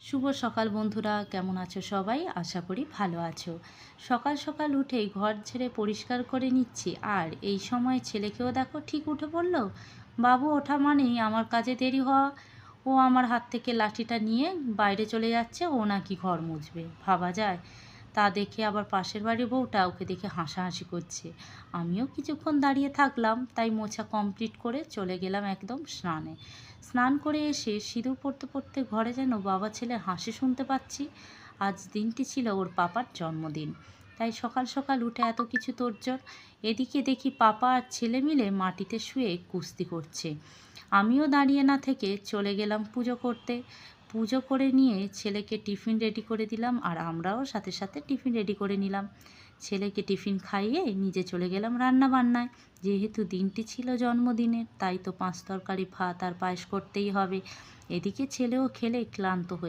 শুভ সকাল বন্ধুরা, কেমন আছো সবাই? আশা করি ভালো আছো। সকাল সকাল উঠেই ঘর ঝেড়ে পরিষ্কার করে নিচ্ছি, আর এই সময় ছেলেকেও দেখো ঠিক উঠে পড়লো। বাবু ওঠা মানেই আমার কাজে দেরি হওয়া। ও আমার হাত থেকে লাঠিটা নিয়ে বাইরে চলে যাচ্ছে, ও নাকি ঘর মুছবে, ভাবা যায়? তা দেখে আবার পাশের বাড়ির বউটা ওকে দেখে হাসাহাসি করছে। আমিও কিছুক্ষণ দাঁড়িয়ে থাকলাম, তাই মোছা কমপ্লিট করে চলে গেলাম একদম স্নানে। স্নান করে এসে সিঁদুর পরতে পরতে ঘরে যেন বাবা ছেলের হাসি শুনতে পাচ্ছি। আজ দিনটি ছিল ওর পাপার জন্মদিন, তাই সকাল সকাল উঠে এত কিছু তোড়জোড়। এদিকে দেখি পাপা আর ছেলে মিলে মাটিতে শুয়ে কুস্তি করছে। আমিও দাঁড়িয়ে না থেকে চলে গেলাম পুজো করতে। পুজো করে নিয়ে ছেলেকে টিফিন রেডি করে দিলাম, আর আমরাও সাথে সাথে টিফিন রেডি করে নিলাম। ছেলেকে টিফিন খাইয়ে নিজে চলে গেলাম রান্না বান্নায়। যেহেতু দিনটি ছিল জন্মদিনের, তাই তো 5 তরকারি ভাত আর পায়েস করতেই হবে। এদিকে ছেলেও খেলে ক্লান্ত হয়ে